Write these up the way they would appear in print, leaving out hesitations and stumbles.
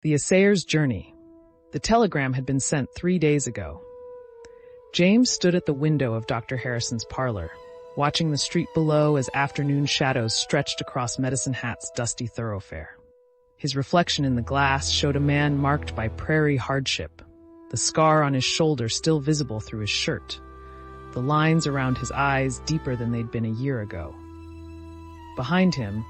The Assayer's journey. The telegram had been sent 3 days ago. James stood at the window of Dr. Harrison's parlor, watching the street below as afternoon shadows stretched across Medicine Hat's dusty thoroughfare. His reflection in the glass showed a man marked by Prairie hardship, the scar on his shoulder still visible through his shirt, the lines around his eyes deeper than they'd been a year ago. Behind him,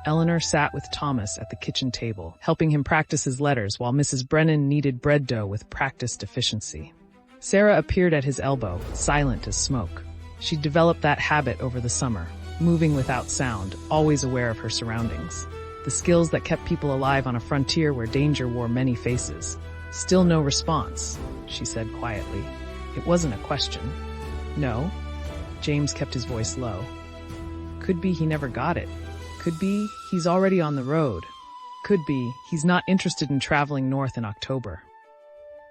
Eleanor sat with Thomas at the kitchen table, helping him practice his letters while Mrs. Brennan kneaded bread dough with practiced efficiency. Sarah appeared at his elbow, silent as smoke. She'd developed that habit over the summer, moving without sound, always aware of her surroundings. The skills that kept people alive on a frontier where danger wore many faces. "Still no response," she said quietly. It wasn't a question. "No." James kept his voice low. "Could be he never got it. Could be he's already on the road. Could be he's not interested in traveling north in October.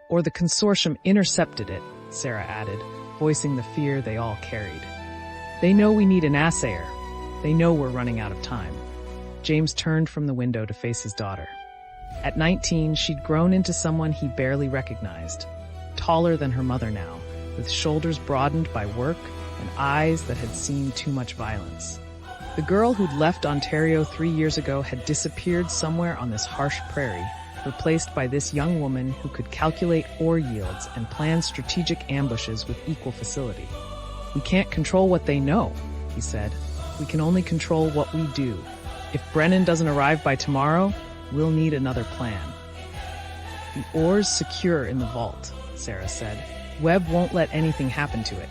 Or the consortium intercepted it," Sarah added, voicing the fear they all carried. "They know we need an assayer. They know we're running out of time." James turned from the window to face his daughter. At 19, she'd grown into someone he barely recognized, taller than her mother now, with shoulders broadened by work and eyes that had seen too much violence. The girl who'd left Ontario 3 years ago had disappeared somewhere on this harsh prairie, replaced by this young woman who could calculate ore yields and plan strategic ambushes with equal facility. "We can't control what they know," he said. "We can only control what we do. If Brennan doesn't arrive by tomorrow, we'll need another plan." "The ore's secure in the vault," Sarah said. "Webb won't let anything happen to it,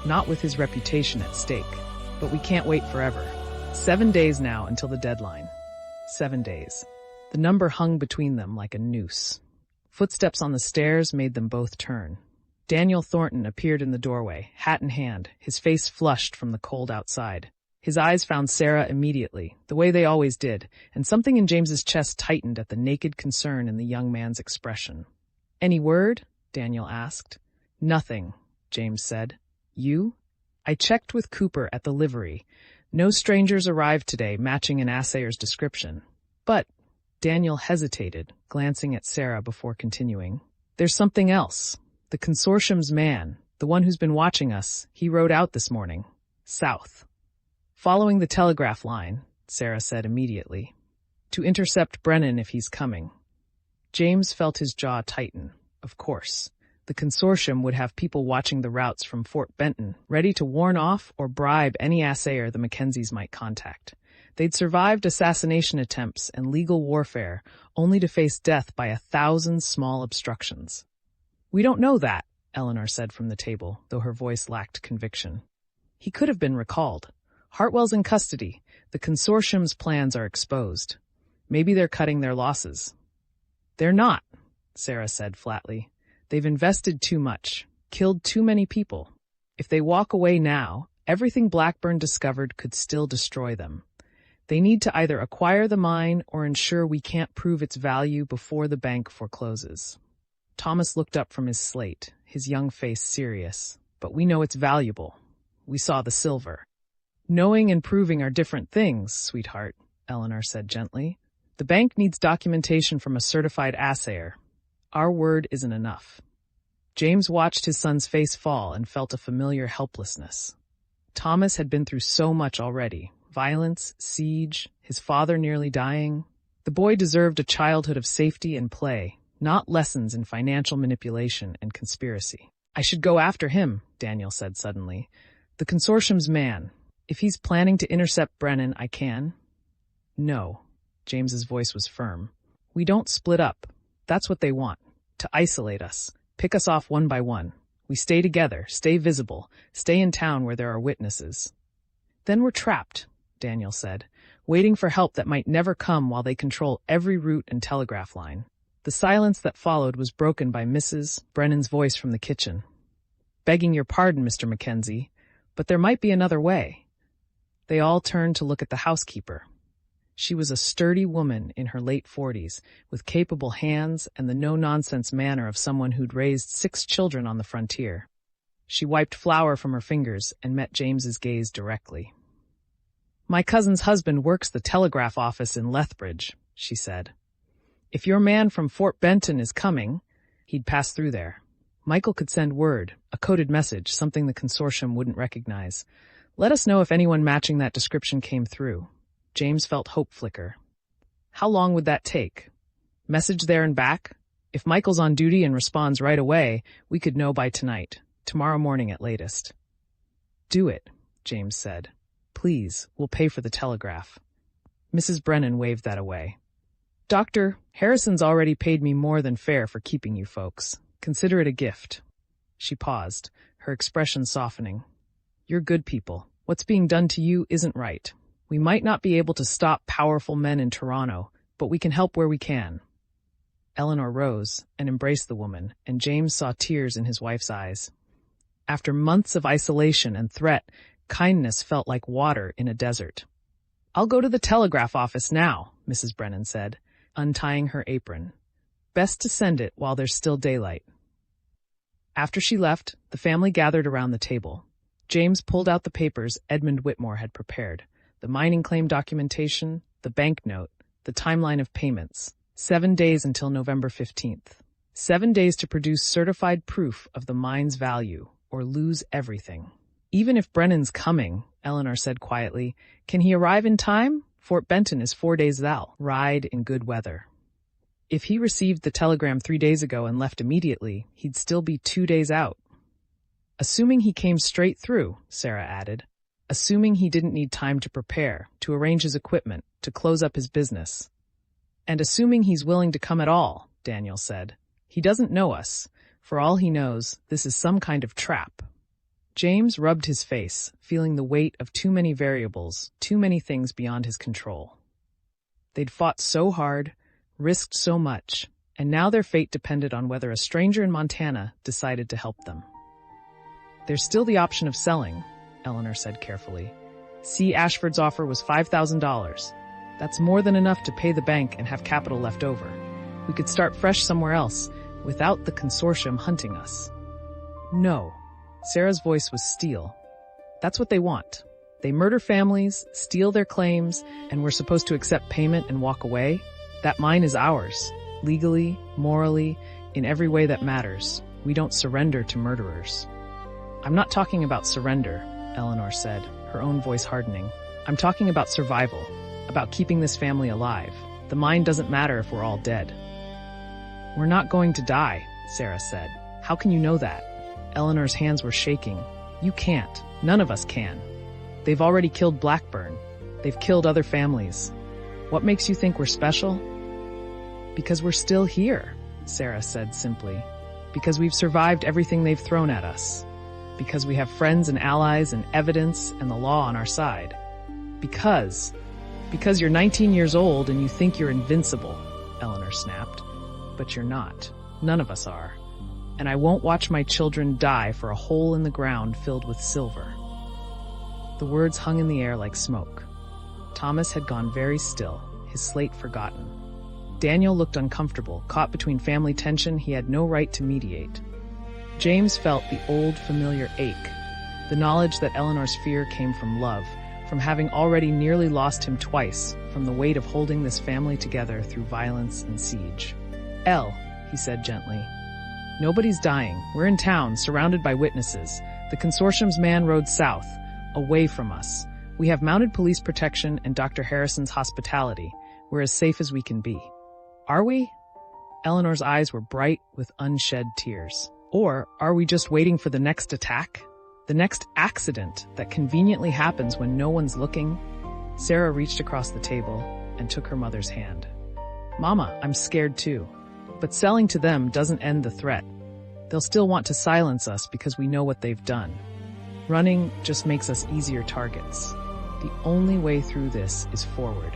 not with his reputation at stake. But we can't wait forever. 7 days now until the deadline. 7 days. The number hung between them like a noose. Footsteps on the stairs made them both turn. Daniel Thornton appeared in the doorway, hat in hand, his face flushed from the cold outside. His eyes found Sarah immediately, the way they always did, and something in James's chest tightened at the naked concern in the young man's expression. "Any word?" Daniel asked. "Nothing," James said. "You?" "I checked with Cooper at the livery. No strangers arrived today matching an assayer's description. But," Daniel hesitated, glancing at Sarah before continuing, "there's something else. The consortium's man, the one who's been watching us, he rode out this morning. South. Following the telegraph line," Sarah said immediately. "To intercept Brennan if he's coming." James felt his jaw tighten. Of course. The consortium would have people watching the routes from Fort Benton, ready to warn off or bribe any assayer the Mackenzies might contact. They'd survived assassination attempts and legal warfare, only to face death by 1,000 small obstructions. "We don't know that," Eleanor said from the table, though her voice lacked conviction. "He could have been recalled. Hartwell's in custody. The consortium's plans are exposed. Maybe they're cutting their losses." "They're not," Sarah said flatly. "They've invested too much, killed too many people. If they walk away now, everything Blackburn discovered could still destroy them. They need to either acquire the mine or ensure we can't prove its value before the bank forecloses." Thomas looked up from his slate, his young face serious. "But we know it's valuable. We saw the silver." "Knowing and proving are different things, sweetheart," Eleanor said gently. "The bank needs documentation from a certified assayer. Our word isn't enough." James watched his son's face fall and felt a familiar helplessness. Thomas had been through so much already. Violence, siege, his father nearly dying. The boy deserved a childhood of safety and play, not lessons in financial manipulation and conspiracy. "I should go after him," Daniel said suddenly. "The consortium's man. If he's planning to intercept Brennan, I can." "No." James's voice was firm. "We don't split up. That's what they want. To isolate us. Pick us off one by one. We stay together, stay visible, stay in town where there are witnesses." "Then we're trapped," Daniel said, "waiting for help that might never come while they control every route and telegraph line." The silence that followed was broken by Mrs. Brennan's voice from the kitchen. "Begging your pardon, Mr. Mackenzie, but there might be another way." They all turned to look at the housekeeper. She was a sturdy woman in her late 40s, with capable hands and the no-nonsense manner of someone who'd raised 6 children on the frontier. She wiped flour from her fingers and met James's gaze directly. "My cousin's husband works the telegraph office in Lethbridge," she said. If your man from Fort Benton is coming, he'd pass through there. Michael could send word, a coded message, something the consortium wouldn't recognize. Let us know if anyone matching that description came through. James felt hope flicker. How long would that take? Message there and back? If Michael's on duty and responds right away, we could know by tonight, tomorrow morning at latest. Do it, James said. Please, we'll pay for the telegraph. Mrs. Brennan waved that away. Doctor, Harrison's already paid me more than fair for keeping you folks. Consider it a gift. She paused, her expression softening. You're good people. What's being done to you isn't right. We might not be able to stop powerful men in Toronto, but we can help where we can. Eleanor rose and embraced the woman, and James saw tears in his wife's eyes. After months of isolation and threat, kindness felt like water in a desert. I'll go to the telegraph office now, Mrs. Brennan said, untying her apron. Best to send it while there's still daylight. After she left, the family gathered around the table. James pulled out the papers Edmund Whitmore had prepared, the mining claim documentation, the banknote, the timeline of payments. 7 days until November 15th. 7 days to produce certified proof of the mine's value, or lose everything. Even if Brennan's coming, Eleanor said quietly, can he arrive in time? Fort Benton is 4 days out. Ride in good weather. If he received the telegram 3 days ago and left immediately, he'd still be 2 days out. Assuming he came straight through, Sarah added. Assuming he didn't need time to prepare, to arrange his equipment, to close up his business. And assuming he's willing to come at all, Daniel said. He doesn't know us. For all he knows, this is some kind of trap. James rubbed his face, feeling the weight of too many variables, too many things beyond his control. They'd fought so hard, risked so much, and now their fate depended on whether a stranger in Montana decided to help them. There's still the option of selling, Eleanor said carefully. C. Ashford's offer was $5,000. That's more than enough to pay the bank and have capital left over. We could start fresh somewhere else, without the consortium hunting us. No. Sarah's voice was steel. That's what they want. They murder families, steal their claims, and we're supposed to accept payment and walk away? That mine is ours. Legally, morally, in every way that matters. We don't surrender to murderers. I'm not talking about surrender, Eleanor said, her own voice hardening. I'm talking about survival, about keeping this family alive. The mine doesn't matter if we're all dead. We're not going to die, Sarah said. How can you know that? Eleanor's hands were shaking. You can't. None of us can. They've already killed Blackburn. They've killed other families. What makes you think we're special? Because we're still here, Sarah said simply. Because we've survived everything they've thrown at us. Because we have friends and allies and evidence and the law on our side. Because you're 19 years old and you think you're invincible, Eleanor snapped. But you're not. None of us are. And I won't watch my children die for a hole in the ground filled with silver. The words hung in the air like smoke. Thomas had gone very still, his slate forgotten. Daniel looked uncomfortable, caught between family tension he had no right to mediate. James felt the old, familiar ache, the knowledge that Eleanor's fear came from love, from having already nearly lost him twice, from the weight of holding this family together through violence and siege. Elle, he said gently. Nobody's dying. We're in town, surrounded by witnesses. The consortium's man rode south, away from us. We have mounted police protection and Dr. Harrison's hospitality. We're as safe as we can be. Are we? Eleanor's eyes were bright with unshed tears. Or are we just waiting for the next attack? The next accident that conveniently happens when no one's looking? Sarah reached across the table and took her mother's hand. Mama, I'm scared too. But selling to them doesn't end the threat. They'll still want to silence us because we know what they've done. Running just makes us easier targets. The only way through this is forward.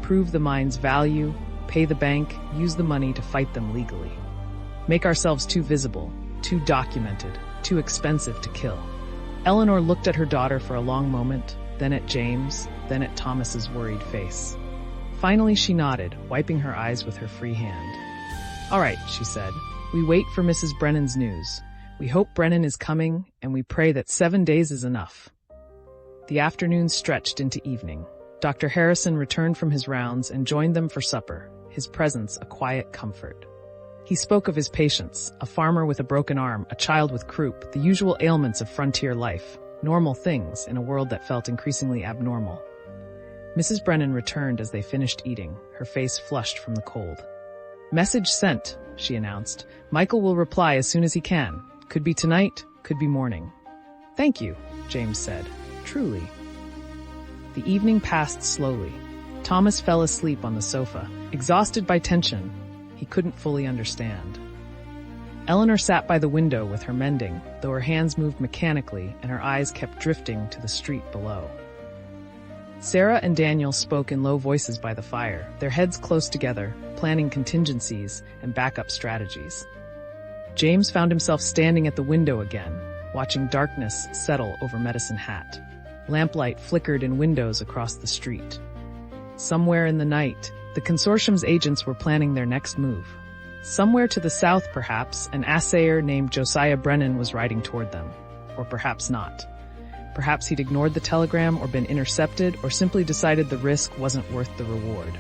Prove the mine's value, pay the bank, use the money to fight them legally. Make ourselves too visible, too documented, too expensive to kill. Eleanor looked at her daughter for a long moment, then at James, then at Thomas's worried face. Finally she nodded, wiping her eyes with her free hand. All right, she said. We wait for Mrs. Brennan's news. We hope Brennan is coming, and we pray that 7 days is enough. The afternoon stretched into evening. Dr. Harrison returned from his rounds and joined them for supper, his presence a quiet comfort. He spoke of his patients, a farmer with a broken arm, a child with croup, the usual ailments of frontier life, normal things in a world that felt increasingly abnormal. Mrs. Brennan returned as they finished eating, her face flushed from the cold. "Message sent," she announced. "Michael will reply as soon as he can. Could be tonight, could be morning." "Thank you," James said. "Truly." The evening passed slowly. Thomas fell asleep on the sofa, exhausted by tension he couldn't fully understand. Eleanor sat by the window with her mending, though her hands moved mechanically and her eyes kept drifting to the street below. Sarah and Daniel spoke in low voices by the fire, their heads close together, planning contingencies and backup strategies. James found himself standing at the window again, watching darkness settle over Medicine Hat. Lamplight flickered in windows across the street. Somewhere in the night, the consortium's agents were planning their next move. Somewhere to the south, perhaps, an assayer named Josiah Brennan was riding toward them. Or perhaps not. Perhaps he'd ignored the telegram or been intercepted or simply decided the risk wasn't worth the reward.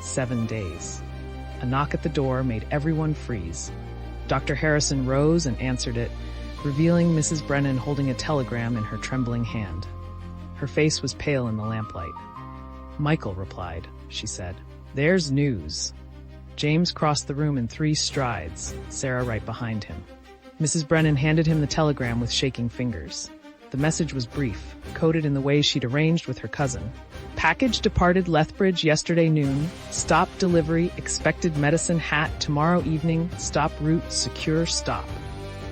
7 days. A knock at the door made everyone freeze. Dr. Harrison rose and answered it, revealing Mrs. Brennan holding a telegram in her trembling hand. Her face was pale in the lamplight. "Michael replied," she said. "There's news." James crossed the room in 3 strides, Sarah right behind him. Mrs. Brennan handed him the telegram with shaking fingers. The message was brief, coded in the way she'd arranged with her cousin. "Package departed Lethbridge yesterday noon. Stop delivery. Expected Medicine Hat tomorrow evening. Stop route. Secure stop."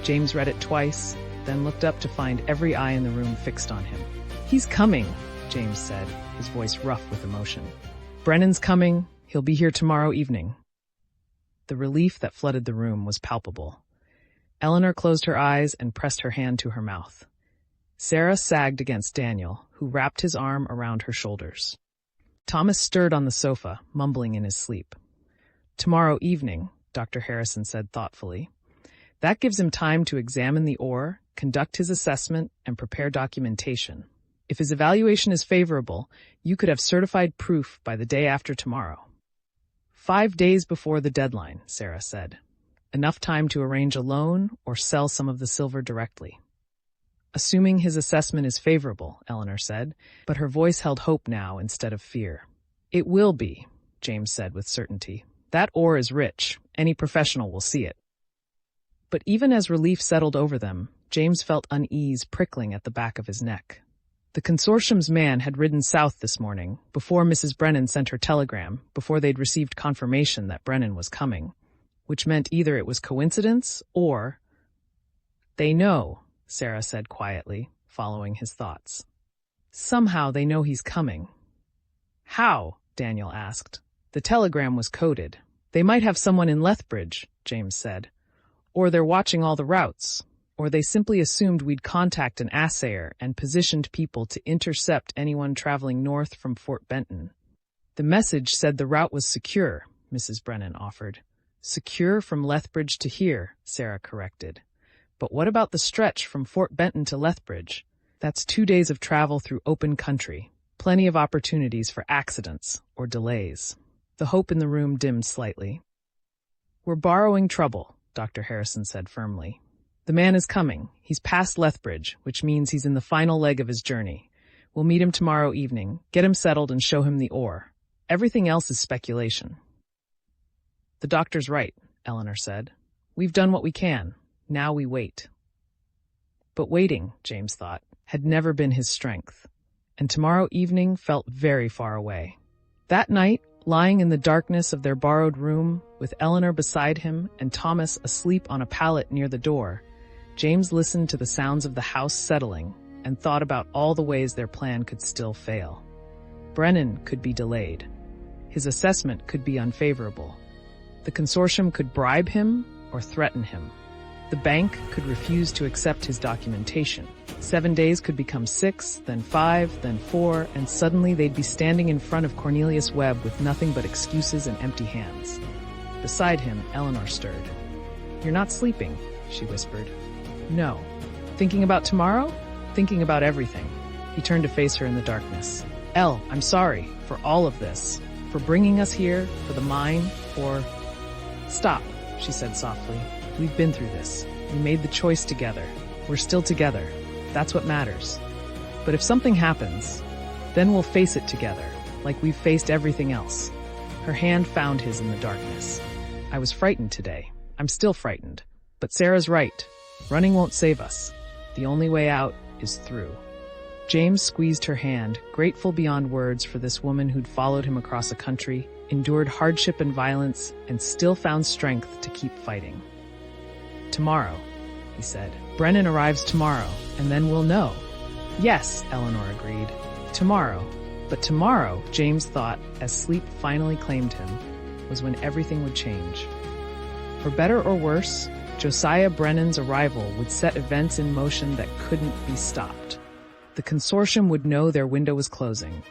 James read it twice, then looked up to find every eye in the room fixed on him. "He's coming," James said, his voice rough with emotion. "Brennan's coming. He'll be here tomorrow evening." The relief that flooded the room was palpable. Eleanor closed her eyes and pressed her hand to her mouth. Sarah sagged against Daniel, who wrapped his arm around her shoulders. Thomas stirred on the sofa, mumbling in his sleep. "Tomorrow evening," Dr. Harrison said thoughtfully. "That gives him time to examine the ore, conduct his assessment, and prepare documentation. If his evaluation is favorable, you could have certified proof by the day after tomorrow." 5 days before the deadline, Sarah said. Enough time to arrange a loan or sell some of the silver directly. "Assuming his assessment is favorable," Eleanor said, but her voice held hope now instead of fear. "It will be," James said with certainty. "That ore is rich. Any professional will see it." But even as relief settled over them, James felt unease prickling at the back of his neck. The consortium's man had ridden south this morning, before Mrs. Brennan sent her telegram, before they'd received confirmation that Brennan was coming, which meant either it was coincidence or... "They know," Sarah said quietly, following his thoughts. "Somehow they know he's coming." "How?" Daniel asked. "The telegram was coded. They might have someone in Lethbridge," James said. "Or they're watching all the routes. Or they simply assumed we'd contact an assayer and positioned people to intercept anyone traveling north from Fort Benton." "The message said the route was secure," Mrs. Brennan offered. "Secure from Lethbridge to here," Sarah corrected. "But what about the stretch from Fort Benton to Lethbridge? That's 2 days of travel through open country. Plenty of opportunities for accidents or delays." The hope in the room dimmed slightly. "We're borrowing trouble," Dr. Harrison said firmly. "The man is coming. He's past Lethbridge, which means he's in the final leg of his journey. We'll meet him tomorrow evening, get him settled and show him the ore. Everything else is speculation." "The doctor's right," Eleanor said. "We've done what we can. Now we wait." But waiting, James thought, had never been his strength, and tomorrow evening felt very far away. That night, lying in the darkness of their borrowed room, with Eleanor beside him and Thomas asleep on a pallet near the door, James listened to the sounds of the house settling and thought about all the ways their plan could still fail. Brennan could be delayed. His assessment could be unfavorable. The consortium could bribe him or threaten him. The bank could refuse to accept his documentation. 7 days could become 6, then 5, then 4, and suddenly they'd be standing in front of Cornelius Webb with nothing but excuses and empty hands. Beside him, Eleanor stirred. "You're not sleeping," she whispered. "No." "Thinking about tomorrow?" "Thinking about everything." He turned to face her in the darkness. "Elle, I'm sorry for all of this. For bringing us here, for the mine, or... Stop, she said softly. We've been through this. We made the choice together. We're still together. That's what matters. But if something happens, then we'll face it together, like we've faced everything else. Her hand found his in the darkness. I was frightened today. I'm still frightened. But Sarah's right. Running won't save us. The only way out is through. James squeezed her hand, grateful beyond words for this woman who'd followed him across a country, endured hardship and violence, and still found strength to keep fighting. Tomorrow, he said. Brennan arrives tomorrow, and then we'll know. Yes, Eleanor agreed. Tomorrow. But tomorrow, James thought, as sleep finally claimed him, was when everything would change. For better or worse, Josiah Brennan's arrival would set events in motion that couldn't be stopped. The consortium would know their window was closing.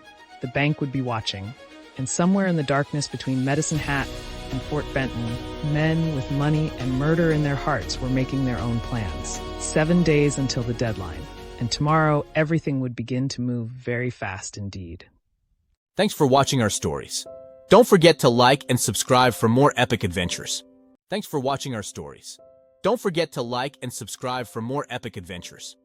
The bank would be watching. And somewhere in the darkness between Medicine Hat and Fort Benton, men with money and murder in their hearts were making their own plans. 7 days until the deadline. And tomorrow, everything would begin to move very fast indeed. Thanks for watching our stories. Don't forget to like and subscribe for more epic adventures. Thanks for watching our stories. Don't forget to like and subscribe for more epic adventures.